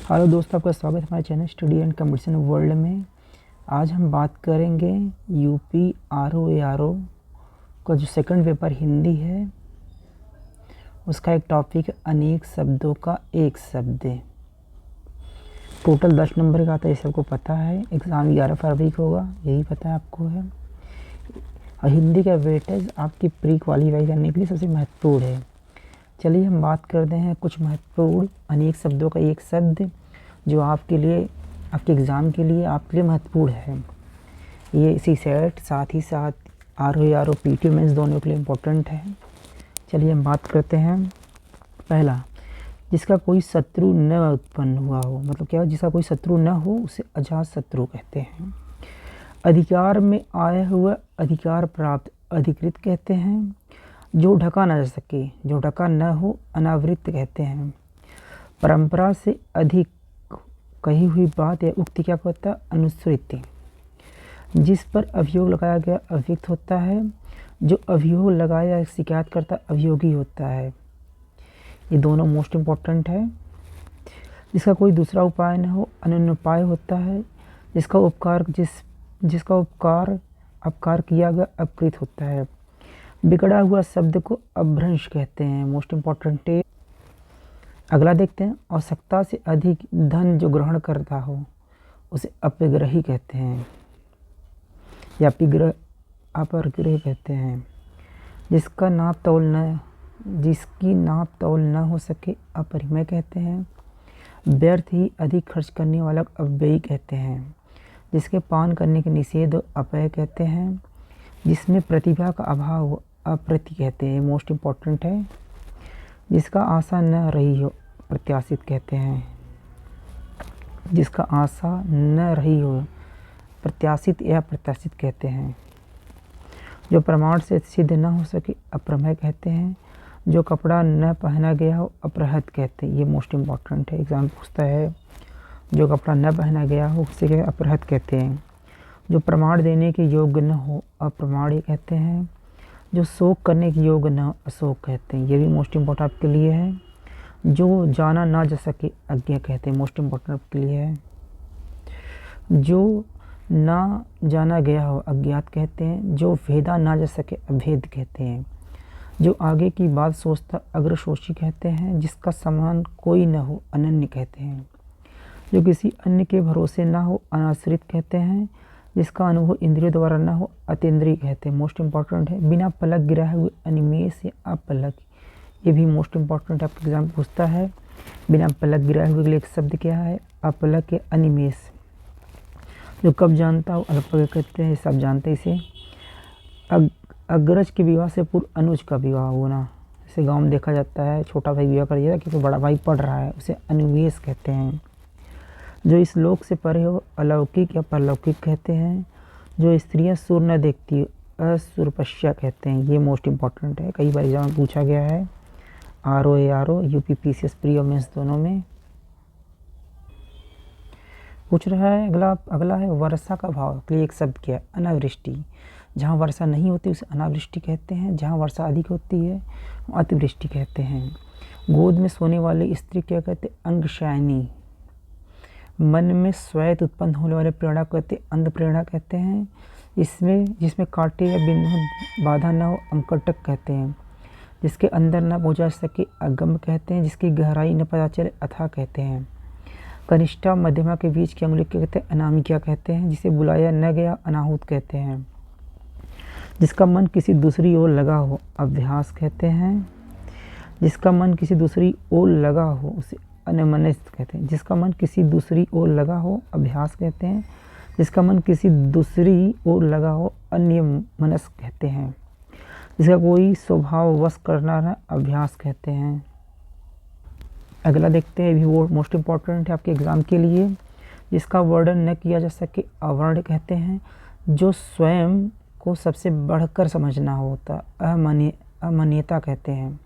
Hello दोस्तों, आपका स्वागत है हमारे channel study and competition world में। आज हम बात करेंगे यूपी आरओ का जो सेकंड पेपर हिंदी है उसका एक टॉपिक है अनेक शब्दों का एक शब्द। टोटल 10 नंबर का आता है, ये सबको पता है। एग्ज़ाम 11 फरवरी को होगा, यही पता है आपको है। और हिंदी का वेटेज आपकी प्री क्वालिफाई करने के लिए सबसे महत्वपूर्ण है। चलिए हम बात करते हैं कुछ महत्वपूर्ण अनेक शब्दों का एक शब्द जो आपके लिए, आपके एग्ज़ाम के लिए, आपके लिए महत्वपूर्ण है। ये सी सेट साथ ही साथ आरओ पीटी मेंस दोनों के लिए इम्पोर्टेंट है। चलिए हम बात करते हैं। पहला, जिसका कोई शत्रु न उत्पन्न हुआ हो, मतलब क्या हो, जिसका कोई शत्रु न हो उसे अजात शत्रु कहते हैं। अधिकार में आया हुआ अधिकार प्राप्त अधिकृत कहते हैं। जो ढका न जा सके, जो ढका न हो अनावृत कहते हैं। परंपरा से अधिक कही हुई बात या उक्ति क्या होता है, अनुश्रुति। जिस पर अभियोग लगाया गया अभियुक्त होता है। जो अभियोग लगाया शिकायत करता अभियोगी होता है। ये दोनों मोस्ट इम्पोर्टेंट है। जिसका कोई दूसरा उपाय न हो अनुपाय होता है। जिसका उपकार किया गया अपकृत होता है। बिगड़ा हुआ शब्द को अपभ्रंश कहते हैं, मोस्ट इम्पोर्टेंट है। अगला देखते हैं। आवश्यकता से अधिक धन जो ग्रहण करता हो उसे अपग्रही कहते हैं या अपरग्रही कहते हैं। जिसकी नाप तौल न हो सके अपरिमेय कहते हैं। व्यर्थ ही अधिक खर्च करने वाला अपव्ययी कहते हैं। जिसके पान करने के निषेध अपय कहते हैं। जिसमें प्रतिभा का अभाव हो अप्रति कहते हैं, मोस्ट इम्पोर्टेंट है। जिसका आशा न रही हो प्रत्याशित कहते हैं। जिसका आशा न रही हो प्रत्याशित या प्रत्याशित कहते हैं। जो प्रमाण से सिद्ध न हो सके अप्रमेय कहते हैं। जो कपड़ा न पहना गया हो अपहृत कहते हैं, ये मोस्ट इम्पोर्टेंट है, एग्जाम पूछता है। जो कपड़ा न पहना गया हो उसे क्या अपहृत कहते हैं। जो प्रमाण देने के योग्य न हो अप्रमाण्य कहते हैं। जो शोक करने के योग्य न हो अशोक कहते हैं, ये भी मोस्ट इम्पोर्टेंट आपके लिए है। जो जाना ना जा सके अज्ञा कहते हैं, मोस्ट इम्पोर्टेंट आपके लिए है। जो ना जाना गया हो अज्ञात कहते हैं। जो भेदा ना जा सके अभेद कहते हैं। जो आगे की बात सोचता अग्रशोषी कहते हैं। जिसका समान कोई न हो अनन्य कहते हैं। जो किसी अन्य के भरोसे ना हो अनाश्रित कहते हैं। जिसका अनुभव इंद्रियों द्वारा न हो अतीन्द्रिय कहते हैं, मोस्ट इम्पोर्टेंट है। बिना पलक गिराए हुए अनिमेष या अपलक, ये भी मोस्ट इम्पोर्टेंट आपका एग्जाम पूछता है। बिना पलक गिराए हुए के लिए एक शब्द क्या है, अपलक या अनिमेष। जो कब जानता हो अल्पज्ञ कहते हैं, सब जानते हैं इसे। अग्रज के विवाह से पूर्व अनुज का विवाह होना, जैसे गाँव में देखा जाता है, छोटा भाई विवाह कर दिया क्योंकि बड़ा भाई पढ़ रहा है, उसे अनुवेश कहते हैं। जो इस लोक से परे हो अलौकिक या परलौकिक कहते हैं। जो स्त्रियां सुर न देखती असुरपश्या कहते हैं, ये मोस्ट इम्पोर्टेंट है, कई बार एग्जाम में पूछा गया है। आरओ यूपी पीसीएस प्री और मेंस दोनों में पूछ रहा है। अगला है वर्षा का भाव के लिए एक शब्द क्या है, अनावृष्टि। जहाँ वर्षा नहीं होती उसे अनावृष्टि कहते हैं। जहाँ वर्षा अधिक होती है अतिवृष्टि कहते हैं। गोद में सोने वाली स्त्री क्या कहते हैं, अंगशयनी। मन में स्वैत उत्पन्न होने वाले प्रेरणा कहते अंध प्रेरणा कहते हैं। जिसमें कांटे या बिंदु बाधा न हो अंकटक कहते हैं। जिसके अंदर न पहुँचा सके अगम कहते हैं। जिसकी गहराई न पता चले अथाह कहते हैं। कनिष्ठा मध्यमा के बीच की अंगुली कहते हैं अनामिका कहते हैं। जिसे बुलाया न गया अनाहुत कहते हैं। जिसका मन किसी दूसरी ओर लगा हो अभ्यास कहते हैं। जिसका मन किसी दूसरी ओर लगा हो उसे अन्यमनस्क कहते हैं। जिसका मन किसी दूसरी ओर लगा हो अभ्यास कहते हैं। जिसका मन किसी दूसरी ओर लगा हो अन्यमनस्क कहते हैं। जिसका कोई स्वभाव वश करना है अभ्यास कहते हैं। अगला देखते हैं, भी वो मोस्ट इम्पोर्टेंट है आपके एग्ज़ाम के लिए। जिसका वर्णन न किया जा सके अवर्ण कहते हैं। जो स्वयं को सबसे बढ़कर समझना होता अमान्यता कहते हैं।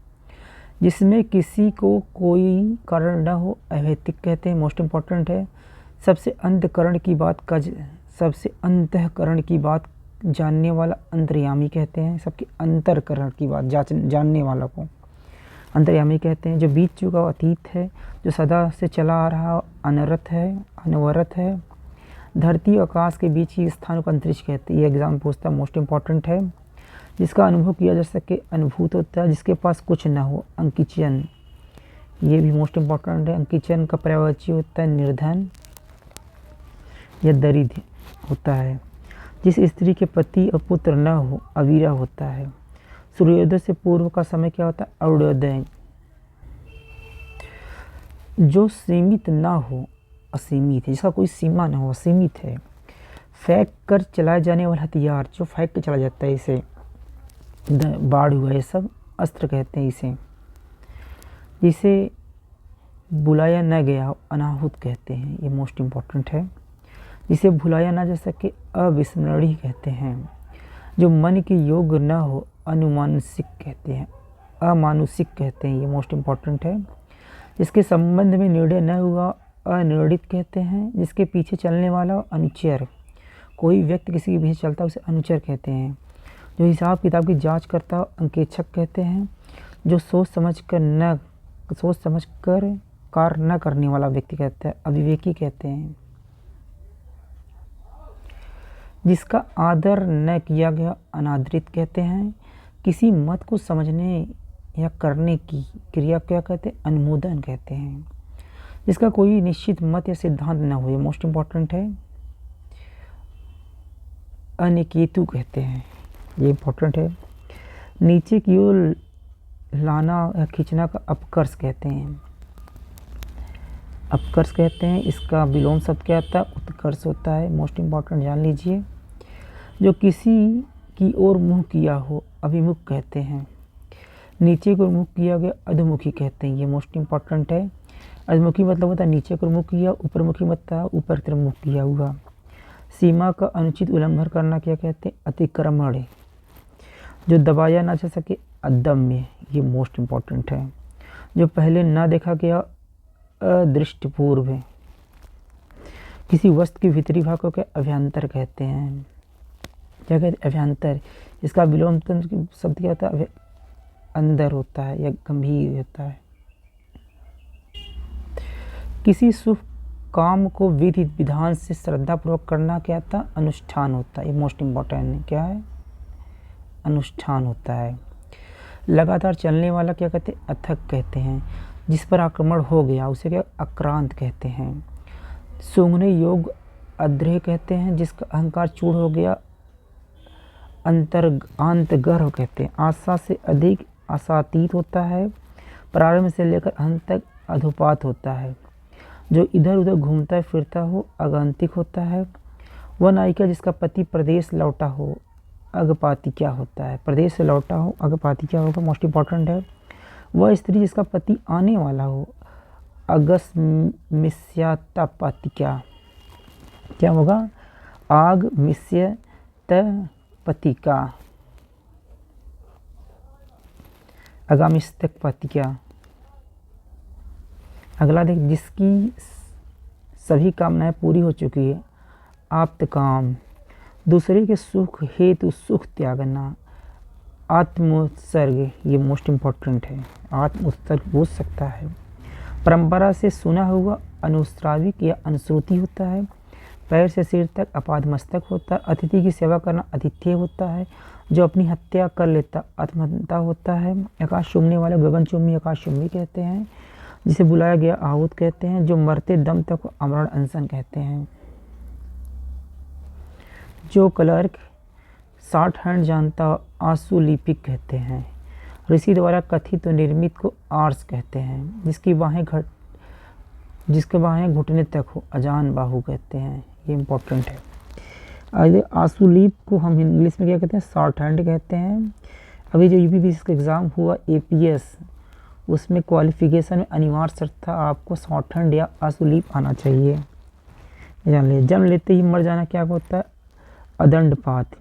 जिसमें किसी को कोई कारण न हो अवैतिक कहते हैं, मोस्ट इम्पोर्टेंट है। सबसे अंतकरण की बात जानने वाला अंतर्यामी कहते हैं। सबके अंतरकरण की बात जानने वाला को अंतर्यामी कहते हैं जो बीत चुका वो अतीत है, जो सदा से चला आ रहा अनवरत है। धरती और आकाश के बीच की स्थान को अंतरिक्ष कहते हैं। ये एग्जाम पूछता है, मोस्ट इंपॉर्टेंट है। जिसका अनुभव किया जा सके अनुभूत होता है, जिसके पास कुछ ना हो अंकिचन। ये भी मोस्ट इंपॉर्टेंट है। अंकिचन का पर्यायवाची होता है निर्धन या दरिद्र होता है। जिस स्त्री के पति और पुत्र न हो अवीरा होता है। सूर्योदय से पूर्व का समय क्या होता है अरुणोदय। जो सीमित ना हो असीमित है, जिसका कोई सीमा ना हो असीमित है। फेंक कर चलाए जाने वाला हथियार, जो फेंक के चला जाता है, इसे बाढ़ हुआ, ये सब अस्त्र कहते हैं इसे। जिसे बुलाया न गया अनाहुत कहते हैं, ये मोस्ट इम्पॉर्टेंट है। जिसे भुलाया ना जा सके अविस्मरणीय कहते हैं। जो मन के योग्य न हो अनुमानसिक कहते हैं, अमानुषिक कहते हैं, ये मोस्ट इम्पॉर्टेंट है। जिसके संबंध में निर्णय न हुआ अनिर्णित कहते हैं। जिसके पीछे चलने वाला अनुचर, कोई व्यक्ति किसी के पीछे चलता है उसे अनुचर कहते हैं। जो हिसाब किताब की जांच करता अंकेक्षक कहते हैं। जो सोच समझ कर कार्य न करने वाला व्यक्ति कहते हैं अविवेकी कहते हैं। जिसका आदर न किया गया अनादरित कहते हैं। किसी मत को समझने या करने की क्रिया क्या कहते हैं अनुमोदन कहते हैं। जिसका कोई निश्चित मत या सिद्धांत न हो, ये मोस्ट इम्पॉर्टेंट है, अनिकेतु कहते हैं, ये इम्पोर्टेंट है। नीचे की ओर लाना या खींचना का अपकर्ष कहते हैं। अपकर्ष कहते हैं। इसका विलोम शब्द क्या आता है उत्कर्ष होता है, मोस्ट इम्पॉर्टेंट जान लीजिए। जो किसी की ओर मुँह किया हो अभिमुख कहते हैं। नीचे को मुँह किया गया अधोमुखी कहते हैं, ये मोस्ट इम्पॉर्टेंट है। अधोमुखी मतलब होता है नीचे को मुँह किया, ऊपरमुखी मतलब ऊपर की तरफ मुँह किया हुआ। सीमा का अनुचित उल्लंघन करना क्या कहते हैं अतिक्रमण। जो दबाया ना जा सके अदम्य, ये मोस्ट इम्पॉर्टेंट है। जो पहले ना देखा गया अदृष्टपूर्व। किसी वस्तु के भीतरी भाग को क्या अभ्यंतर कहते हैं, क्या कहते हैं अभ्यंतर। इसका विलोम तंत्र शब्द क्या होता है अंदर होता है या गंभीर होता है। किसी शुभ काम को विधि विधान से श्रद्धापूर्वक करना क्या था अनुष्ठान होता है, ये मोस्ट इम्पॉर्टेंट है, क्या है अनुष्ठान होता है। लगातार चलने वाला क्या कहते हैं अथक कहते हैं। जिस पर आक्रमण हो गया उसे क्या आक्रांत कहते हैं। सूंघने योग अद्रेह कहते हैं। जिसका अहंकार चूड़ हो गया अंतर्गर्भ कहते हैं। आशा से अधिक आशातीत होता है। प्रारंभ से लेकर अंत तक अधोपात होता है। जो इधर उधर घूमता फिरता हो आगंतुक होता है। वह नायिका जिसका पति प्रदेश लौटा हो अगपाती क्या होता है, प्रदेश से लौटा हो अगपाती क्या होगा, मोस्ट इम्पॉर्टेंट है। वह स्त्री जिसका पति आने वाला हो अगस्मिष्यतापाती क्या होगा आग मिष्यतपति का अगामिस्तक पति क्या। अगला देख जिसकी सभी कामनाएं पूरी हो चुकी है आप्त काम। दूसरे के सुख हेतु सुख त्यागना आत्मोत्सर्ग, ये मोस्ट इम्पॉर्टेंट है। आत्मोत्सर्ग हो सकता है। परंपरा से सुना हुआ अनुश्राविक या अनुश्रुति होता है। पैर से सिर तक अपादमस्तक होता है। अतिथि की सेवा करना आतिथ्य होता है। जो अपनी हत्या कर लेता आत्महत्या होता है। आकाश चूमने वाले गगनचुम्बी आकाशचुम्बी कहते हैं। जिसे बुलाया गया आहूत कहते हैं। जो मरते दम तक अमरण अनशन कहते हैं। जो क्लर्क शॉर्ट हैंड जानता आंसू लिपिक कहते हैं। ऋषि द्वारा कथित निर्मित को आर्स कहते हैं। जिसके बाहें घुटने तक हो अजान बाहु कहते हैं, ये इम्पोर्टेंट है। आगे आंसू को हम इंग्लिश में क्या कहते हैं शॉर्ट हैंड कहते हैं। अभी जो यूपीपीएससी का एग्ज़ाम हुआ एपीएस उसमें क्वालिफिकेशन में अनिवार्य शर्त था आपको शॉर्ट हैंड या आंसू आना चाहिए, जान लीजिए। जन्म लेते ही मर जाना क्या होता है अदंडपात।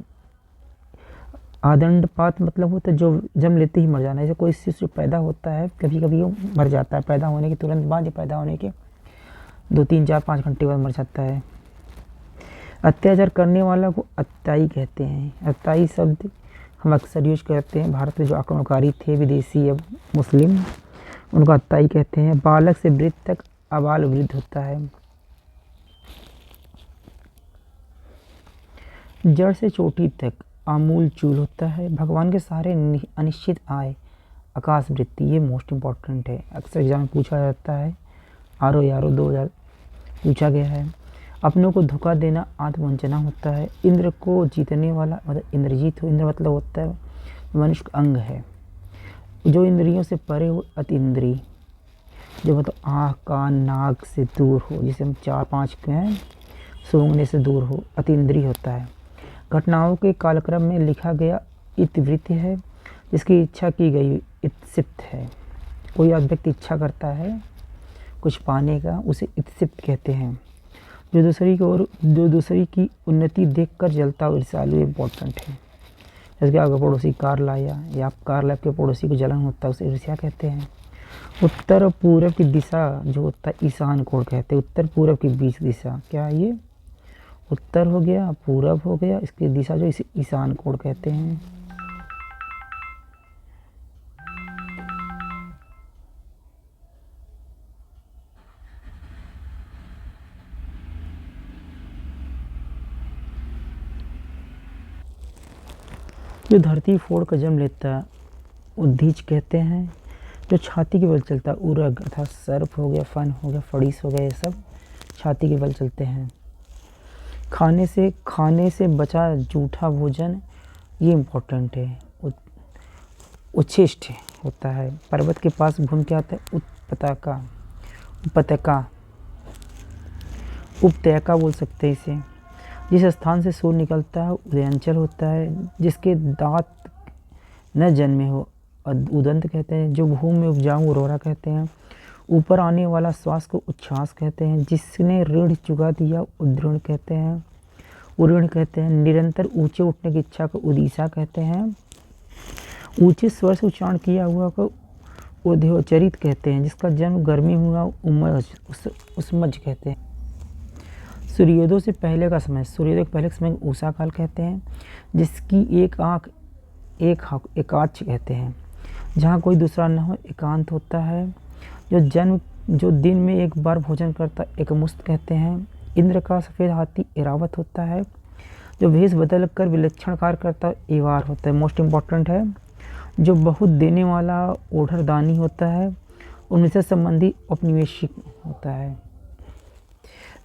आदंडपात मतलब होता है जो जन्म लेते ही मर जाना। जैसे कोई शिशु पैदा होता है कभी कभी वो मर जाता है, पैदा होने के तुरंत बाद या पैदा होने के 2, 3, 4, 5 घंटे बाद मर जाता है। अत्याचार करने वाला को अत्याई कहते हैं। अत्याई शब्द हम अक्सर यूज करते हैं। भारत में जो आक्रमणकारी थे विदेशी या मुस्लिम उनको अत्ताई कहते हैं। बालक से वृद्ध तक अबाल वृद्ध होता है। जड़ से चोटी तक आमूल चूल होता है। भगवान के सहारे अनिश्चित आय आकाश वृत्ति, ये मोस्ट इम्पॉर्टेंट है, अक्सर एग्जाम में पूछा जाता है। आरो यारो 2000 पूछा गया है। अपनों को धोखा देना आत्मवंचना होता है। इंद्र को जीतने वाला मतलब इंद्रजीत हो। इंद्र मतलब होता है मनुष्य का अंग है, जो इंद्रियों से परे हो, अतीन्द्रिय, जो मतलब आँख कान नाक से दूर हो, जिसे हम 4-5 हैं सूंघने से दूर हो, अतीन्द्रिय होता है। घटनाओं के कालक्रम में लिखा गया इतिवृत्ति है, जिसकी इच्छा की गई इत्सिप्त है। कोई व्यक्ति इच्छा करता है कुछ पाने का, उसे इत्सिप्त कहते हैं। जो दूसरी की उन्नति देखकर जलता हुआ ईर्ष्यालु इम्पोर्टेंट है। जैसे आपका पड़ोसी कार लाया या आप कार ला के पड़ोसी को जलन होता है, उसे ईर्ष्या कहते हैं। उत्तर पूर्व की दिशा जो होता है ईशान कोण कहते हैं। उत्तर पूर्व की बीच दिशा क्या है, ये उत्तर हो गया, पूरब हो गया, इसकी दिशा जो इसे ईशान कोण कहते हैं। जो धरती फोड़ कर जन्म लेता है उद्दीज कहते हैं। जो छाती के बल चलता है उरग अर्थात सर्प हो गया, फन हो गया, फड़ीस हो गया, ये सब छाती के बल चलते हैं। खाने से बचा जूठा भोजन, ये इम्पोर्टेंट है। उच्छिष्ट होता है। पर्वत के पास घूम के आता है उपत्यका बोल सकते हैं इसे। जिस स्थान से सूर्य निकलता है उदयांचल होता है। जिसके दांत न जन्मे हो उदंत कहते हैं। जो भूमि में उपजाऊ उर्वरा कहते हैं। ऊपर आने वाला श्वास को उच्छ्वास कहते हैं। जिसने ऋण चुका दिया उद्धृण कहते हैं, उऋण कहते हैं। निरंतर ऊंचे उठने की इच्छा को उदीसा कहते हैं। ऊंचे स्वर से उच्चारण किया हुआ को उद्योचरित कहते हैं। जिसका जन्म गर्मी हुआ उसमज कहते हैं। सूर्योदय से पहले का समय उषा काल कहते हैं। जिसकी एक आँख एकाक्ष कहते हैं। जहाँ कोई दूसरा न हो एकांत होता है। जो दिन में एक बार भोजन करता एकमुस्त कहते हैं। इंद्र का सफ़ेद हाथी एरावत होता है। जो भेष बदल कर विलक्षण कार्य करता एवार होता है, मोस्ट इम्पॉर्टेंट है। जो बहुत देने वाला ओढ़रदानी होता है। उनसे संबंधी औपनिवेशिक होता है।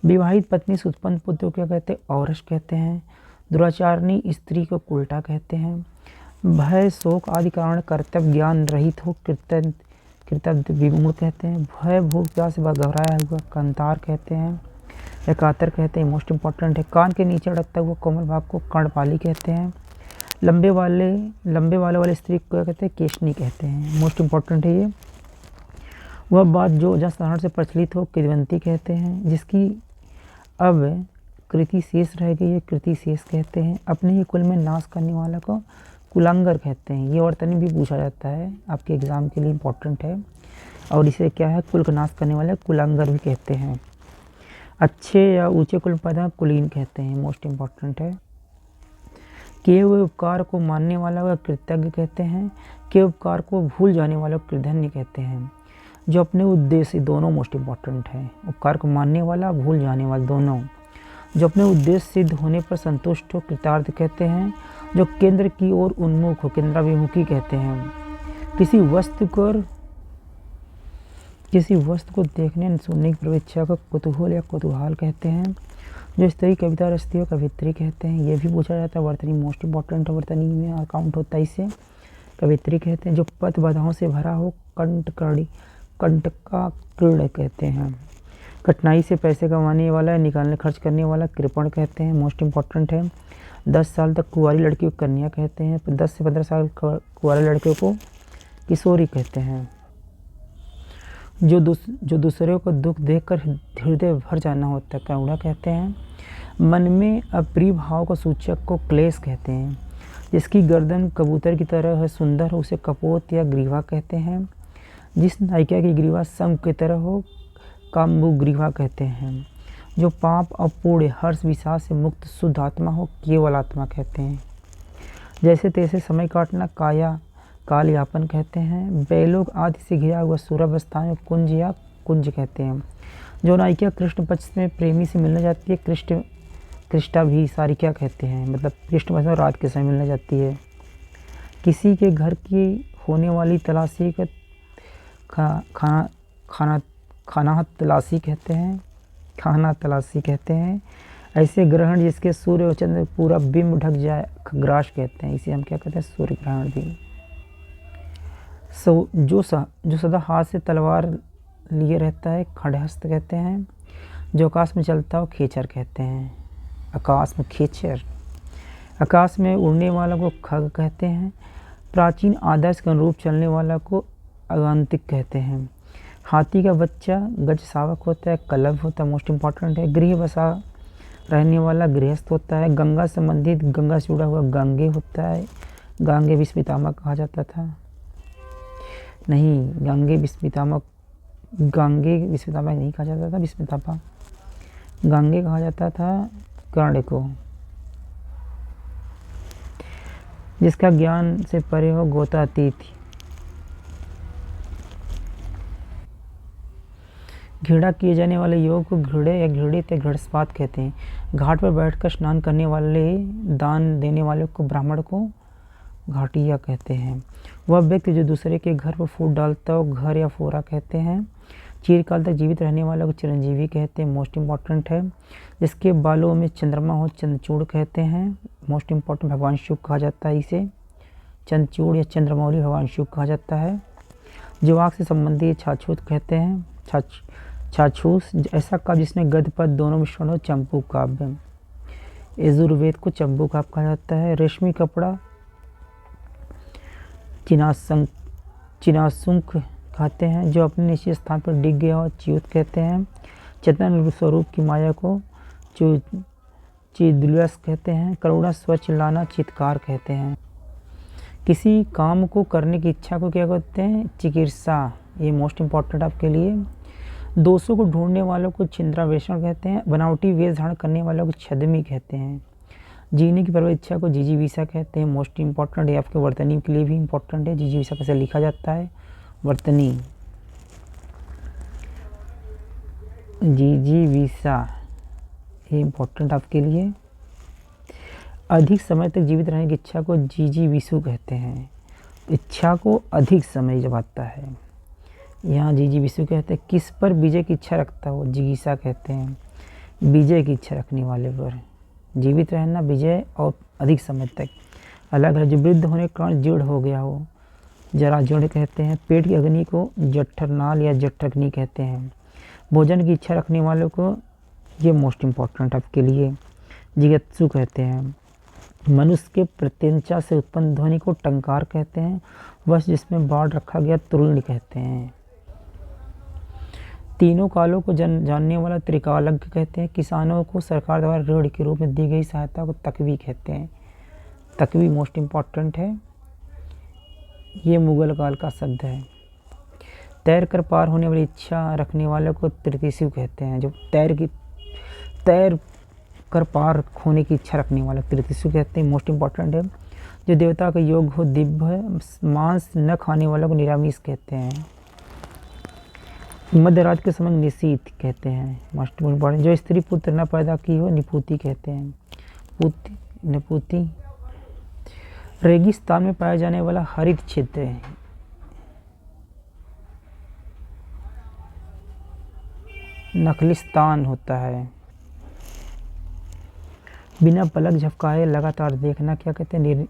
विवाहित पत्नी से उत्पन्न पुत्र को क्या कहते हैं, औरस कहते हैं। दुराचारणी स्त्री को उल्टा कहते हैं। भय शोक आदि कारण कर्तव्य ज्ञान रहित हो कृतज्ञ विमूढ़ कहते हैं। भय भूख प्यास से घबराया हुआ कंतार कहते हैं या कातर कहते हैं, मोस्ट इम्पॉर्टेंट है। कान के नीचे अटकता हुआ कोमल भाग को कर्णपाली कहते हैं। लंबे वाले स्त्री को क्या कहते हैं, केशनी कहते हैं, मोस्ट इम्पॉर्टेंट है ये। वह बात जो साधारण से प्रचलित हो किदवंती कहते हैं। जिसकी अब कृति शेष रह गई है कृति शेष कहते हैं। अपने ही कुल में नाश करने वाला को कुलांगर कहते हैं। ये वर्तनी भी पूछा जाता है, आपके एग्जाम के लिए इम्पोर्टेंट है। और इसे क्या है, कुल का नाश करने वाले कुलांगर भी कहते हैं। अच्छे या ऊंचे कुल पैदा कुलीन कहते हैं, मोस्ट इम्पॉर्टेंट है। किए हुए उपकार को मानने वाला व कृतज्ञ कहते हैं। किए उपकार को भूल जाने वाला कृतघ्न कहते हैं। जो अपने उद्देश्य, दोनों मोस्ट इम्पॉर्टेंट है। उपकार को मानने वाला भूल जाने वाला दोनों। जो अपने उद्देश्य सिद्ध होने पर संतुष्ट हो कृतार्थ कहते हैं। जो केंद्र की ओर उन्मुख हो केंद्राभिमुखी कहते हैं। किसी वस्तु को देखने सुनने की प्रवेच्छा को कुतूहल या कुतूहल कहते हैं। जो स्त्री कविता रचती हो कवित्री कहते हैं। ये भी पूछा जाता है, वर्तनी मोस्ट इम्पॉर्टेंट है, वर्तनी में अकाउंट होता है, इसे कवित्री कहते हैं। जो पद बाधाओं से भरा हो कंटका क्रीड़ कहते हैं। कठिनाई से पैसे कमाने वाला निकालने खर्च करने वाला कृपण कहते हैं, मोस्ट इम्पॉर्टेंट है। 10 साल तक कुंवारी लड़की को कन्या कहते हैं। 10 से 15 साल कुंवारे लड़कियों को किशोरी कहते हैं। जो दूसरों को दुख देखकर हृदय भर जाना होता है करुणा कहते हैं। मन में अप्रिय भाव का सूचक को क्लेश कहते हैं। जिसकी गर्दन कबूतर की तरह है सुंदर हो उसे कपोत या ग्रीवा कहते हैं। जिस नायिका की ग्रीवा शंख की तरह हो काम्बु ग्रीवा कहते हैं। जो पाप अपूर्ण हर्ष विषाद से मुक्त शुद्ध आत्मा हो केवल आत्मा कहते हैं। जैसे तैसे समय काटना कालयापन कहते हैं। बैलोग आदि से घिरा हुआ सूर्यावस्था में कुंज या कुंज कहते हैं। जो नायिका कृष्ण पक्ष में प्रेमी से मिलने जाती है कृष्टा भी सारिका कहते हैं, मतलब कृष्ण पक्ष में रात के समय मिलने जाती है। किसी के घर की होने वाली तलाशी का खाना तलाशी कहते हैं। ऐसे ग्रहण जिसके सूर्य और चंद्र पूरा बिंब ढक जाए खग्रास कहते हैं। इसे हम क्या कहते हैं? सूर्य ग्रहण भी। जो सदा हाथ से तलवार लिए रहता है खड़हस्त कहते हैं। जो आकाश में चलता हो खेचर कहते हैं। आकाश में खेचर। आकाश में उड़ने वाला को खग कहते हैं। प्राचीन आदर्श के अनुरूप चलने वाला को आगंतिक कहते हैं। हाथी का बच्चा गज शावक होता है, कलभ होता है, मोस्ट इम्पॉर्टेंट है। गृह बसा रहने वाला गृहस्थ होता है। गंगा संबंधित गंगा से जुड़ा हुआ गांगे होता है। गांगे विश्व पितामह कहा जाता था, नहीं गांगे विश्व पितामह नहीं कहा जाता था, विश्व पितामह गांगे कहा जाता था कर्ण को। जिसका ज्ञान से परे हो गोतातीत। घृणा किए जाने वाले योग को घृणे या घृणित या घृणस्पात कहते हैं। घाट पर बैठकर स्नान करने वाले दान देने वाले को ब्राह्मण को घाटिया कहते हैं। वह व्यक्ति जो दूसरे के घर पर फूट डालता हो घर या फोरा कहते हैं। चिरकाल तक जीवित रहने वाले को चिरंजीवी कहते हैं, मोस्ट इम्पॉर्टेंट है। जिसके बालों में चंद्रमा हो चंद्रचूड़ कहते हैं, मोस्ट इम्पॉर्टेंट। भगवान शिव कहा जाता है इसे, चंद्रचूड़ या चंद्रमौली भगवान शिव कहा जाता है। जो आँख से संबंधित छाछूत कहते हैं, छाछूस ऐसा काव्य जिसमें गद्य पद दोनों मिश्रण हो चंपू काव्य। यजुर्वेद को चंपू काव्य कहा जाता है। रेशमी कपड़ा चिनासुंक कहते हैं। जो अपने निश्चित स्थान पर डिग गया हो च्युत कहते हैं। चेतन स्वरूप की माया को चिदुलस कहते हैं। करुणा स्वच्छ लाना चित्कार कहते हैं। किसी काम को करने की इच्छा को क्या कहते हैं? चिकित्सा। ये मोस्ट इम्पॉर्टेंट आपके लिए। दोषों को ढूंढने वालों को छिंद्रावेषण कहते हैं। बनावटी वेश धारण करने वालों को छदमी कहते हैं। जीने की प्रबल इच्छा को जिजीविषा कहते हैं, मोस्ट इम्पॉर्टेंट है। आपके वर्तनी के लिए भी इम्पोर्टेंट है। जिजीविषा कैसे लिखा जाता है? वर्तनी, जिजीविषा, ये इम्पोर्टेंट आपके लिए। अधिक समय तक जीवित रहने की इच्छा को जिजीविषु कहते हैं। इच्छा को अधिक समय जब आता है, यहाँ जिजीविषु कहते हैं। किस पर विजय की इच्छा रखता हो जिगीषा कहते हैं। विजय की इच्छा रखने वाले पर जीवित रहना, विजय और अधिक समय तक। अलग अलग जो वृद्ध होने के कारण जीर्ण हो गया हो जरा जीर्ण कहते हैं। पेट की अग्नि को जठरनाल या जठरग्नि कहते हैं। भोजन की इच्छा रखने वालों को, ये मोस्ट इम्पॉर्टेंट आपके लिए, जिगत्सु कहते हैं। मनुष्य के प्रत्यंचा से उत्पन्न ध्वनि को टंकार कहते हैं। वश जिसमें बाढ़ रखा गया तुरीण कहते हैं। तीनों कालों को जानने वाला त्रिकालज्ञ कहते हैं। किसानों को सरकार द्वारा ऋण के रूप में दी गई सहायता को तकवी कहते हैं। तकवी मोस्ट इम्पॉर्टेंट है, ये मुगल काल का शब्द है। तैर कर पार होने वाली इच्छा रखने वाले को तृतीयशु कहते हैं। जो तैर कर पार होने की इच्छा रखने वाला तृतीयशु कहते हैं, मोस्ट इम्पॉर्टेंट है। जो देवता का योग हो दिव्य मांस न खाने वालों को निरामिष कहते हैं। मध्य रात के समय निशीथ कहते हैं, मोस्ट इम्पॉर्टेंट। जो स्त्री पुत्र न पैदा की हो निपुति कहते हैं, निपुति। रेगिस्तान में पाया जाने वाला हरित क्षेत्र नखलिस्तान होता है। बिना पलक झपकाए लगातार देखना क्या कहते हैं?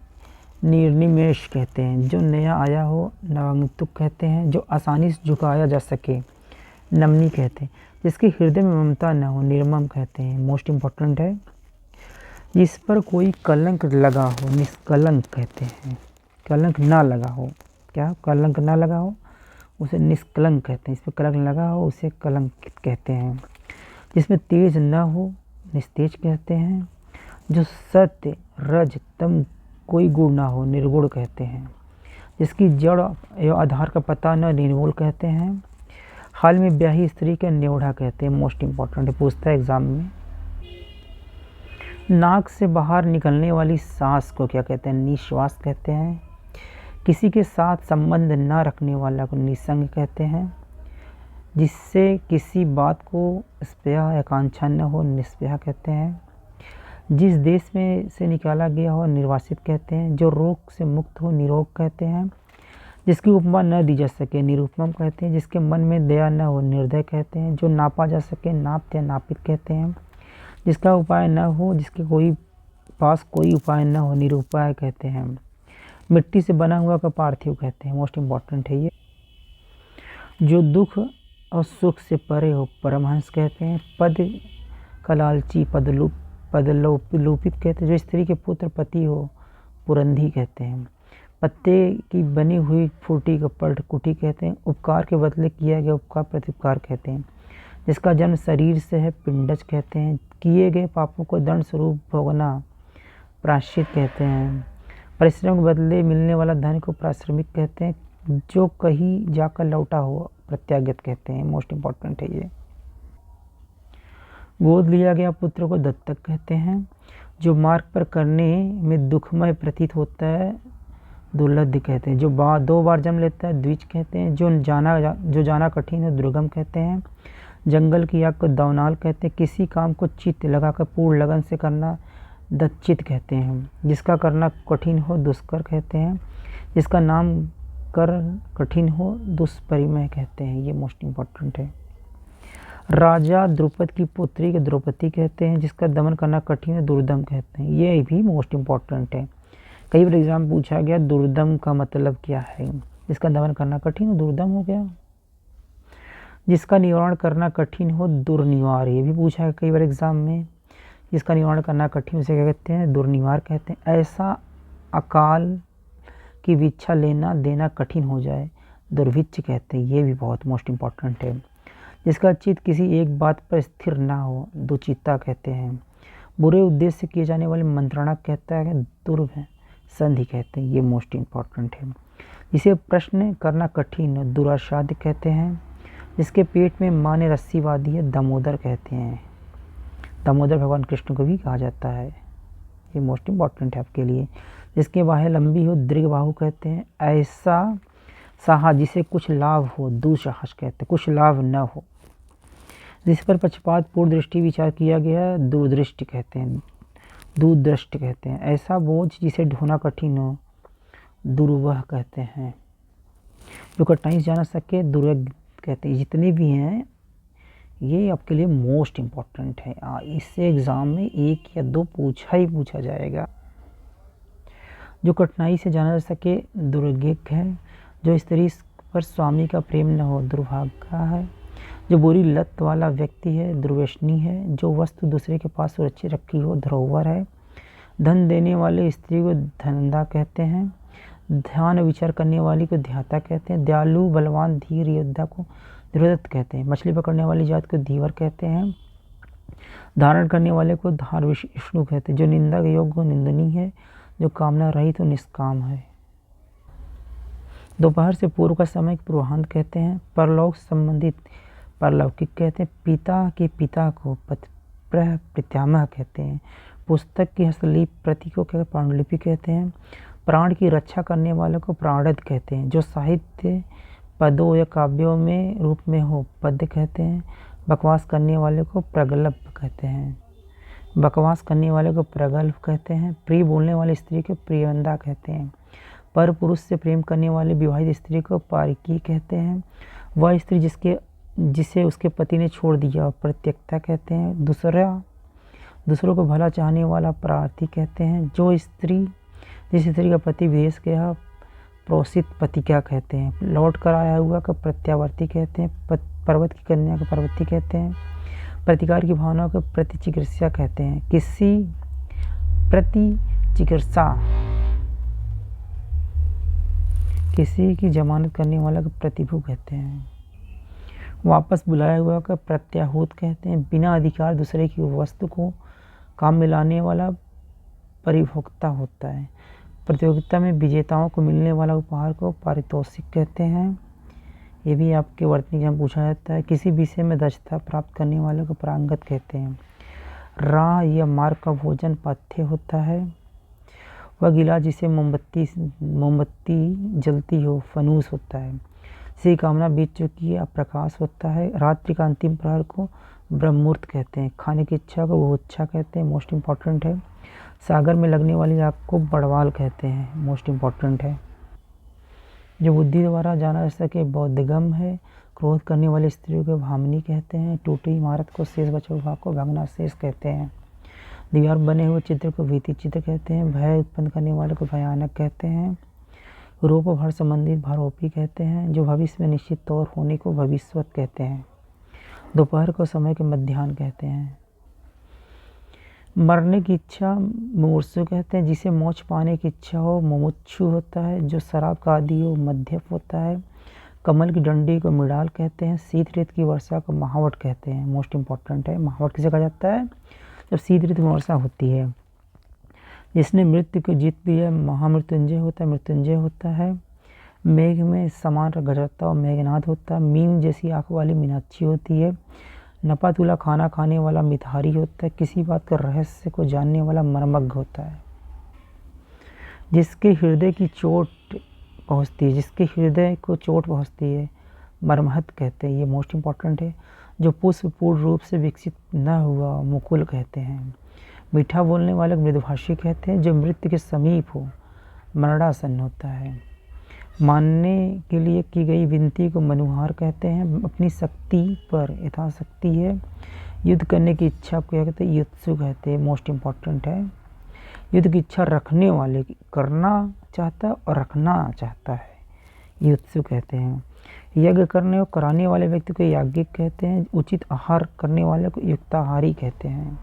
निर्निमेष कहते हैं। जो नया आया हो नवागंतुक कहते हैं। जो आसानी से झुकाया जा सके नमनी कहते हैं। जिसके हृदय में ममता न हो निर्मम कहते हैं, मोस्ट इम्पॉर्टेंट है। जिस पर कोई कलंक लगा हो निष्कलंक कहते हैं। कलंक ना लगा हो, क्या कलंक ना लगा हो उसे निष्कलंक कहते हैं। इस पर कलंक लगा हो उसे कलंकित कहते हैं। जिसमें तेज न हो निस्तेज कहते हैं। जो सत्य रज तम कोई गुण ना हो निर्गुण कहते हैं। जिसकी जड़ एवं आधार का पता न निर्मूल कहते हैं। हाल में ब्याही स्त्री का न्योढ़ा कहते हैं, मोस्ट इम्पॉर्टेंट है, पूछता है एग्जाम में। नाक से बाहर निकलने वाली सांस को क्या कहते हैं? निश्वास कहते हैं। किसी के साथ संबंध न रखने वाला को निसंग कहते हैं। जिससे किसी बात को स्पेह आकांक्षा न हो निस्पेह कहते हैं। जिस देश में से निकाला गया हो निर्वासित कहते हैं। जो रोग से मुक्त हो निरोग कहते हैं। जिसकी उपमा न दी जा सके निरुपम कहते हैं। जिसके मन में दया न हो निर्दय कहते हैं। जो नापा जा सके नाप्त या नापित कहते हैं। जिसका उपाय न हो जिसके पास कोई उपाय न हो निरुपाय कहते हैं। मिट्टी से बना हुआ का पार्थिव कहते हैं। मोस्ट इम्पॉर्टेंट है ये। जो दुख और सुख से परे हो परमहंस कहते हैं। पद का लालची पदलोपित कहते हैं। जो स्त्री के पुत्र पति हो पुरंधी कहते हैं। पत्ते की बनी हुई फूटी को पर्णकुटी कहते हैं। उपकार के बदले किया गया उपकार प्रत्युपकार कहते हैं। जिसका जन्म शरीर से है पिंडज कहते हैं। किए गए पापों को दंड स्वरूप भोगना प्रायश्चित कहते हैं। परिश्रम के बदले मिलने वाला धन को प्राश्रमिक कहते हैं। जो कहीं जाकर लौटा हो प्रत्यागत कहते हैं। मोस्ट इम्पॉर्टेंट है ये। गोद लिया गया पुत्र को दत्तक कहते हैं। जो मार्ग पर करने में दुखमय प्रतीत होता है दुर्लभ कहते हैं। जो दो बार जन्म लेता है द्विज कहते हैं। जो जाना कठिन है दुर्गम कहते हैं। जंगल की आग को दौनाल कहते हैं। किसी काम को चित्त लगाकर पूर्ण लगन से करना दच्चित कहते हैं। जिसका करना कठिन हो दुष्कर कहते हैं। जिसका नाम कर कठिन हो दुष्परिमय कहते हैं। ये मोस्ट इम्पॉर्टेंट है। राजा द्रुपद की पुत्री के द्रौपदी कहते हैं। जिसका दमन करना कठिन है दुर्दम कहते हैं। ये भी मोस्ट इम्पॉर्टेंट है। कई बार एग्जाम पूछा गया दुर्दम का मतलब क्या है। जिसका दमन करना कठिन हो दुर्दम हो गया। जिसका निवारण करना कठिन हो दुर्निवार, ये भी पूछा है कई बार एग्जाम में। जिसका निवारण करना कठिन उसे क्या कहते हैं दुर्निवार कहते हैं। ऐसा अकाल की विच्छा लेना देना कठिन हो जाए दुर्भिक्ष कहते हैं। ये भी बहुत मोस्ट इम्पॉर्टेंट है। जिसका चित्त किसी एक बात पर स्थिर ना हो दुचित्ता कहते हैं। बुरे उद्देश्य से किए जाने वाले मंत्रणा कहता है दुर्भ संधि कहते हैं। ये मोस्ट इम्पॉर्टेंट है। जिसे प्रश्न करना कठिन दुरासाध्य कहते हैं। जिसके पेट में माँ ने रस्सी बांधी है दामोदर कहते हैं। दामोदर भगवान कृष्ण को भी कहा जाता है। ये मोस्ट इम्पॉर्टेंट है आपके लिए। जिसके बाहें लंबी हो दीर्घबाहु कहते हैं। ऐसा साहस जिसे कुछ लाभ हो दुस्साहस कहते हैं। कुछ लाभ न हो। जिस पर पक्षपात पूर्ण दृष्टि विचार किया गया दूरदृष्टि कहते हैं। दूरदृष्टि कहते हैं। ऐसा बोझ जिसे ढोना कठिन हो दुर्वह कहते हैं। जो कठिनाई से जाना सके दुर्ग कहते हैं। जितने भी हैं ये आपके लिए मोस्ट इम्पॉर्टेंट है। इससे एग्ज़ाम में एक या दो पूछा जाएगा। जो कठिनाई से जाना जा सके दुर्गिक है। जो स्त्री पर स्वामी का प्रेम न हो दुर्भाग्य है। जो बुरी लत वाला व्यक्ति है दुर्व्यसनी है। जो वस्तु दूसरे के पास सुरक्षित रखी हो धरोहर है। धन देने वाले स्त्री को धनदा कहते हैं। ध्यान विचार करने वाली को ध्याता कहते हैं। दयालु बलवान धीर योद्धा को धीरोदत्त कहते हैं। मछली पकड़ने वाली जात को धीवर कहते हैं। धारण करने वाले को धार विष्णु कहते हैं। जो निंदा के योग्य निंदनीय है। जो कामना रहित तो निष्काम है। दोपहर से पूर्व का समय पूर्वाह्न कहते हैं। परलोक संबंधित परलौकिक कहते हैं। पिता के पिता को पितामह कहते हैं। पुस्तक की हस्तलिपि प्रति को पांडुलिपि कहते हैं। प्राण की रक्षा करने वाले को प्राणद कहते हैं। जो साहित्य पदों या काव्यों में रूप में हो पद्य कहते हैं। बकवास करने वाले को प्रगल्भ कहते हैं। बकवास करने वाले को प्रगल्भ कहते हैं। प्रिय बोलने वाली स्त्री को प्रियवंदा कहते हैं। पर पुरुष से प्रेम करने वाले विवाहित स्त्री को पारिकी कहते हैं। वह स्त्री जिसे उसके पति ने छोड़ दिया परित्यक्ता कहते हैं। दूसरों को भला चाहने वाला प्रार्थी कहते हैं। जिस स्त्री का पति विदेश गया प्रोसित पति क्या कहते हैं। लौट कर आया हुआ का प्रत्यावर्ती कहते हैं। पर्वत की कन्या को पर्वती कहते हैं। प्रतिकार की भावना को प्रतिचिकित्सा कहते हैं। किसी प्रतिचिकित्सा किसी की जमानत करने वाला को प्रतिभू कहते हैं। वापस बुलाया हुआ का प्रत्याहूत कहते हैं। बिना अधिकार दूसरे की वस्तु को काम में लाने वाला परिभोक्ता होता है। प्रतियोगिता में विजेताओं को मिलने वाला उपहार को पारितोषिक कहते हैं। ये भी आपके वर्तनी एग्जाम पूछा जाता है। किसी विषय में दक्षता प्राप्त करने वाले को पारंगत कहते हैं। राह या मार्ग का भोजन पथ्य होता है। वह गिलास जिसे मोमबत्ती जलती हो फनूस होता है। जिसकी कामना बीत चुकी है अब प्रकाश होता है। रात्रि का अंतिम प्रहर को ब्रह्ममुहूर्त कहते हैं। खाने की इच्छा को वोच्छा कहते हैं, मोस्ट इम्पॉर्टेंट है। सागर में लगने वाली आग को बड़वाल कहते हैं, मोस्ट इम्पॉर्टेंट है। जो बुद्धि द्वारा जाना जा सके बोधगम्य है। क्रोध करने वाली स्त्रियों को भामिनी कहते हैं। टूटी इमारत को शेष बचे भाग को भग्नाशेष कहते हैं। दीवार बने हुए चित्र को भीति चित्र कहते हैं। भय उत्पन्न करने वाले को भयानक कहते हैं। रूप भर संबंधित भारोपी कहते हैं। जो भविष्य में निश्चित तौर होने को भविष्यवत कहते हैं। दोपहर को समय के मध्याह्न कहते हैं। मरने की इच्छा मुमूर्षु कहते हैं। जिसे मोक्ष पाने की इच्छा हो मुमुक्षु होता है। जो शराब का आदि हो मध्यप होता है। कमल की डंडी को मृणाल कहते हैं। शीत ऋतु की वर्षा को महावट कहते हैं, मोस्ट इम्पॉर्टेंट है। महावट किसे कहा जाता है? जब शीत ऋतु में वर्षा होती है। जिसने मृत्यु को जीत लिया महामृत्युंजय होता है, मृत्युंजय होता है। मेघ में समान गजरता और मेघनाद होता है। मीन जैसी आँख वाली मीनाक्षी होती है। नपा तुला खाना खाने वाला मिताहारी होता है। किसी बात का रहस्य को जानने वाला मर्मज्ञ होता है। जिसके हृदय की चोट पहुँचती है, जिसके हृदय को चोट पहुँचती है मर्महत कहते हैं, ये मोस्ट इम्पॉर्टेंट है। जो पुष्प पूर्ण रूप से विकसित न हुआ मुकुल कहते हैं। मीठा बोलने वाले को मृदुभाषी कहते हैं। जो मृत्यु के समीप हो मरणासन्न होता है। मानने के लिए की गई विनती को मनुहार कहते हैं। अपनी शक्ति पर यथाशक्ति है। युद्ध करने की इच्छा को क्या कहते हैं? युत्सु कहते हैं, मोस्ट इम्पॉर्टेंट है। युद्ध की इच्छा रखने वाले की करना चाहता है और रखना चाहता है, युत्सु कहते हैं। यज्ञ करने और कराने वाले व्यक्ति को याज्ञिक कहते हैं। उचित आहार करने वाले को युक्ताहारी कहते हैं।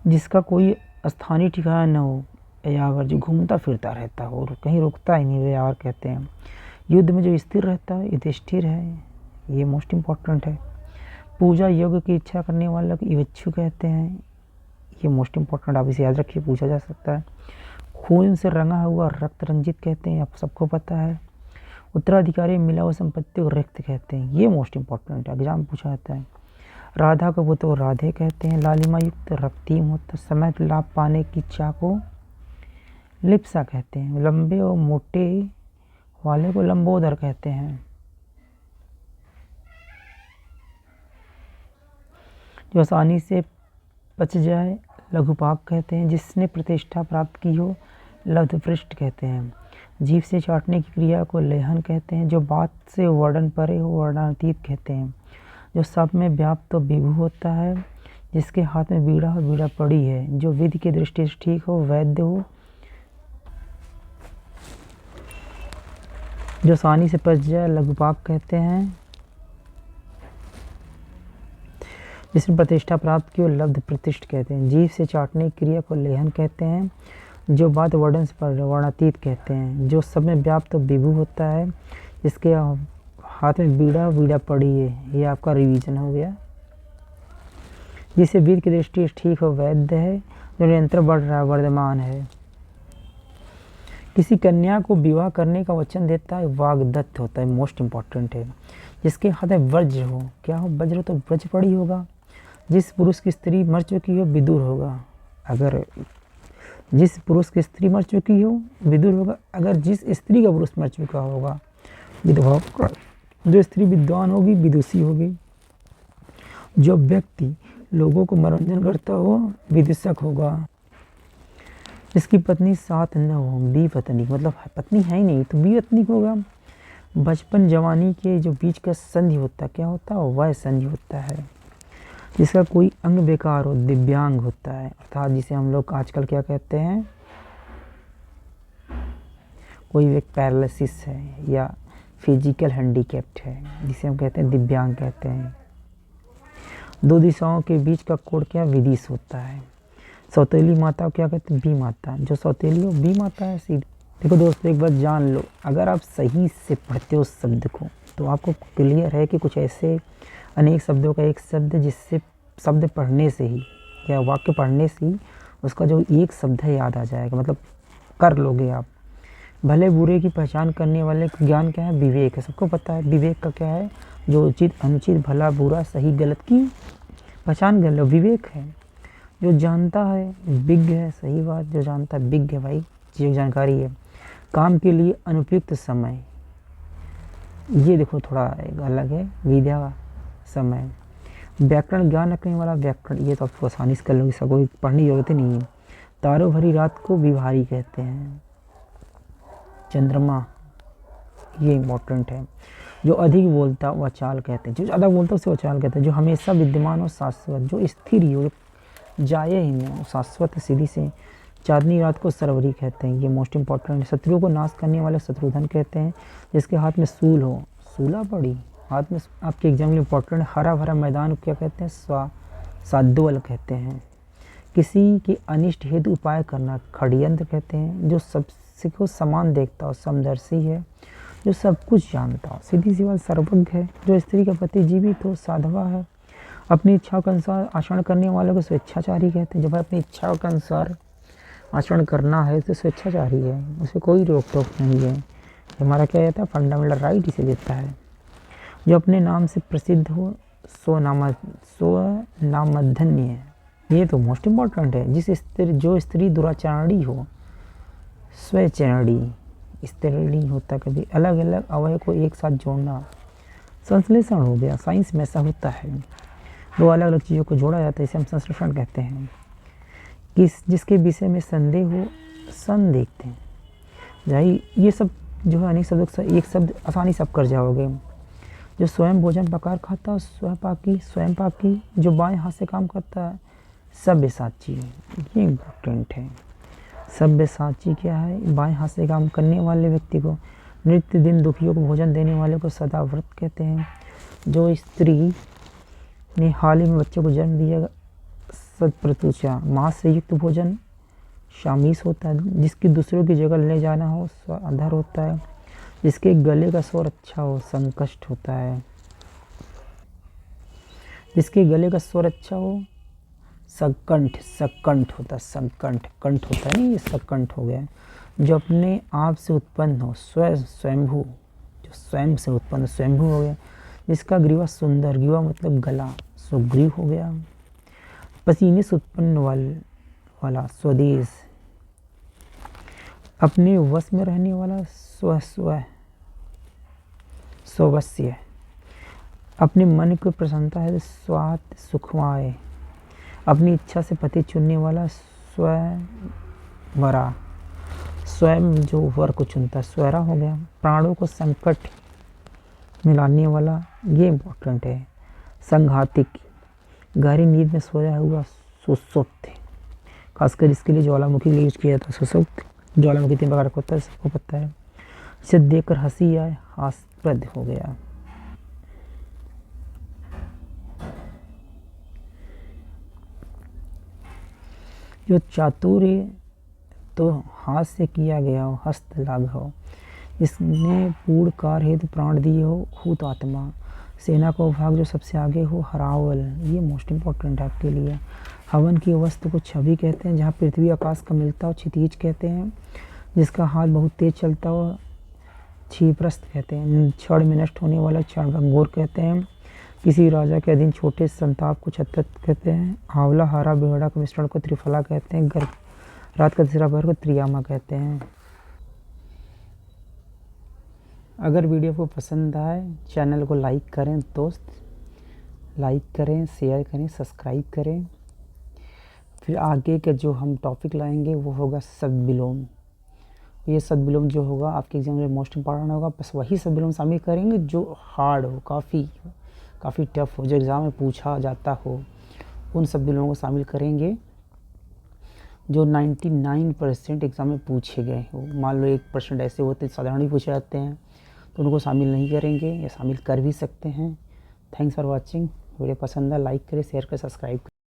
जिसका कोई स्थानीय ठिकाना न हो यावर, जो घूमता फिरता रहता हो और कहीं रुकता ही नहीं, वे यावर कहते हैं। युद्ध में जो स्थिर रहता है युधिष्ठिर है, ये मोस्ट इम्पॉर्टेंट है। पूजा योग की इच्छा करने वाले को युवच्छु कहते हैं, ये मोस्ट इम्पॉर्टेंट, आप इसे याद रखिए, पूछा जा सकता है। खून से रंगा हुआ रक्त रंजित कहते हैं, आप सबको पता है। उत्तराधिकारी मिला हुआ संपत्ति को रिक्त कहते हैं, ये मोस्ट इम्पॉर्टेंट है, एग्जाम पूछा जाता है। राधा को पुत्र राधे कहते हैं। लालिमा युक्त रक्तीम होता। समय लाभ पाने की इच्छा को लिप्सा कहते हैं। लंबे और मोटे वाले को लंबोदर कहते हैं। जो आसानी से पच जाए लघुपाक कहते हैं। जिसने प्रतिष्ठा प्राप्त की हो लब्धपृष्ठ कहते हैं। जीभ से चाटने की क्रिया को लेहन कहते हैं। जो बात से वर्णन परे हो वर्णनातीत कहते हैं। जो सब में व्याप्त तो विभु होता है। जिसके हाथ में बीड़ा हो बीड़ा पड़ी है। जो विधि की दृष्टि से ठीक हो वैद्य हो। जो आसानी से पच जाए लघुपाक कहते हैं। जिसने प्रतिष्ठा प्राप्त की हो लब्ध प्रतिष्ठ कहते हैं। जीभ से चाटने की क्रिया को लेहन कहते हैं। जो बात वर्णन से पर वर्णातीत कहते हैं। जो सब में व्याप्त तो विभु होता है। जिसके हाथ में बीड़ा पड़ी है, ये आपका रिवीजन हो गया। जिसे विधि की दृष्टि से ठीक हो वैद्य है। जो निरंतर बढ़ रहा वर्धमान है। किसी कन्या को विवाह करने का वचन देता है वाग्दत्त होता है, मोस्ट इम्पॉर्टेंट है। जिसके हाथ में वज्र हो, क्या हो वज्र हो तो व्रज पड़ी होगा। जिस पुरुष की स्त्री मर चुकी हो विदुर होगा। अगर जिस पुरुष की स्त्री मर चुकी हो विदुर होगा। अगर जिस स्त्री का पुरुष मर चुका होगा विधवा होगा। जो स्त्री विद्वान होगी विदुषी होगी। जो व्यक्ति लोगों को मनोरंजन करता हो विदूषक होगा। जिसकी पत्नी साथ न हो बी पत्नी, मतलब पत्नी है ही नहीं तो बी पत्नी होगा। बचपन जवानी के जो बीच का संधि होता है क्या होता है? वह संधि होता है। जिसका कोई अंग बेकार हो दिव्यांग होता है, अर्थात जिसे हम लोग आजकल क्या कहते हैं, कोई एक पैरालिसिस है या फिजिकल हैंडीकैप्ड है, जिसे हम कहते हैं दिव्यांग कहते हैं। दो दिशाओं के बीच का कोड क्या विदिश होता है। सौतेली माता को क्या कहते हैं? बी माता। जो सौतेली हो बी माता है सीधी। देखो दोस्तों, एक बात जान लो, अगर आप सही से पढ़ते हो शब्द को तो आपको क्लियर है कि कुछ ऐसे अनेक शब्दों का एक शब्द जिससे शब्द पढ़ने से ही या वाक्य पढ़ने से ही उसका जो एक शब्द है याद आ जाएगा, मतलब कर लोगे आप। भले बुरे की पहचान करने वाले का ज्ञान क्या है? विवेक है। सबको पता है विवेक का क्या है? जो उचित अनुचित भला बुरा सही गलत की पहचान कर लो, विवेक है। जो जानता है विज्ञ है, सही बात, जो जानता है विज्ञ है भाई, जो जानकारी है। काम के लिए अनुपयुक्त समय, ये देखो थोड़ा एक अलग है, विद्या समय। व्याकरण ज्ञान रखने वाला व्याकरण, ये तो आपको आसानी से कर लोगे, इसका कोई पढ़ने की जरूरत ही नहीं है। तारों भरी रात को विभारी कहते हैं। चंद्रमा, ये इम्पोर्टेंट है। जो अधिक बोलता वो अचाल कहते हैं, जो ज़्यादा बोलता उसे अचाल कहते हैं। जो हमेशा विद्यमान और शाश्वत, जो स्थिर ही हो, जाए ही नहीं, शाश्वत सीधी से। चांदनी रात को सरवरी कहते हैं, ये मोस्ट इंपॉर्टेंट है। शत्रुओं को नाश करने वाले शत्रुधन कहते हैं। जिसके हाथ में सूल हो, सूला पड़ी हाथ में, आपके एग्जाम में इंपॉर्टेंट। हरा भरा मैदान को क्या कहते हैं, साध्वल कहते हैं। किसी के अनिष्ट हेतु उपाय करना षड्यंत्र कहते हैं। जो सबसे को समान देखता हो, समदर्शी है। जो सब कुछ जानता हो, सीधी सी बात, सर्वज्ञ है। जो स्त्री का पति जीवित हो, साधवा है। अपनी इच्छा के अनुसार आचरण करने वाले को स्वेच्छाचारी कहते हैं। जब अपनी इच्छा के अनुसार आचरण करना है तो स्वेच्छाचारी है, उसे कोई रोक टोक नहीं है। हमारा क्या कहता है, फंडामेंटल राइट इसे देता है। जो अपने नाम से प्रसिद्ध हो, सो नामधन्य है। ये तो मोस्ट इम्पॉर्टेंट है। जो स्त्री दुराचारणी हो, स्वचरणी। स्त्रीलिंग होता कभी, अलग अलग अवयव को एक साथ जोड़ना संश्लेषण हो गया, साइंस में ऐसा होता है। दो अलग अलग चीज़ों को जोड़ा जाता है, इसे हम संश्लेषण कहते हैं। जिसके विषय में संदेह हो, सन देखते हैं भाई। ये सब जो है अनेक शब्दों, एक शब्द आसानी से आप कर जाओगे। जो स्वयं भोजन पकार खाता है, स्वयं पाकी। जो बाएं हाथ से काम करता है, सब्यसाची, ये इम्पोर्टेंट है। सब्यसाची क्या है, बाएं हाथ से काम करने वाले व्यक्ति को। नित्य दिन दुखियों को भोजन देने वाले को सदाव्रत कहते हैं। जो स्त्री ने हाल ही में बच्चे को जन्म दिया, सत्प्रतुषा, मांस से युक्त भोजन शामीस होता है। जिसकी दूसरों की जगह ले जाना हो, स्वाधर होता है। जिसके गले का स्वर अच्छा हो, संकष्ट होता है। जिसके गले का स्वर अच्छा हो, सकंठ होता है, संकंठ, कंठ होता है नहीं, ये सकंठ हो गया। जो अपने आप से उत्पन्न हो, स्वयंभू, जो स्वयं से उत्पन्न स्वयंभू हो गया। जिसका ग्रीवा सुंदर, ग्रीवा मतलब गला, सुग्रीव हो गया। पसीने से उत्पन्न वाला, स्वदेश। अपने वश में रहने वाला, स्ववश्य। अपने मन को प्रसन्नता है, स्वात सुखवाय। अपनी इच्छा से पति चुनने वाला, स्वरा, स्वयं जो वर को चुनता है, स्वरा हो गया। प्राणों को संकट में लाने वाला, ये इम्पोर्टेंट है। संघातिक, गहरी नींद में सोया हुआ, सुसुप्त। खासकर इसके लिए ज्वालामुखी के लिए यूज किया जाता है, सुसुप्त। ज्वालामुखी 3 प्रकार का होता है, सबको पता है। इसे देखकर हंसी आए, हास्यप्रद हो गया। जो चातुर्य तो हाथ से किया गया हो, हस्त लाघव। इसने पूर्ण कार्य हेतु प्राण दिए हो, हुतात्मा। सेना का भाग जो सबसे आगे हो, हरावल, ये मोस्ट इम्पोर्टेंट है आपके लिए। हवन की वस्तु को छवि कहते हैं। जहाँ पृथ्वी आकाश का मिलता हो, क्षितिज कहते हैं। जिसका हाथ बहुत तेज चलता हो, क्षिप्रस्थ कहते हैं। क्षण में नष्ट होने वाला क्षणभंगुर कहते हैं। किसी राजा के अधीन छोटे संताप को छत्रत कहते हैं। आंवला, हरा, बेहड़ा के मिश्रण को त्रिफला कहते हैं। रात का तीसरा पहर को त्रियामा कहते हैं। अगर वीडियो को पसंद आए, चैनल को लाइक करें दोस्त, लाइक करें, शेयर करें, सब्सक्राइब करें। फिर आगे का जो हम टॉपिक लाएंगे वो होगा सद्विलोम। ये सद्विलोम जो होगा आपके एग्जाम में मोस्ट इंपॉर्टेंट होगा। बस वही सद्विलोम शामिल करेंगे जो हार्ड हो, काफ़ी टफ हो, जो एग्ज़ाम में पूछा जाता हो, उन सद्विलोमों को शामिल करेंगे जो 99% एग्ज़ाम में पूछे गए हो। मान लो 1% ऐसे होते साधारण ही पूछे जाते हैं, तो उनको शामिल नहीं करेंगे, या शामिल कर भी सकते हैं। Thanks for watching. वीडियो पसंद है लाइक करें, शेयर करें, सब्सक्राइब करें।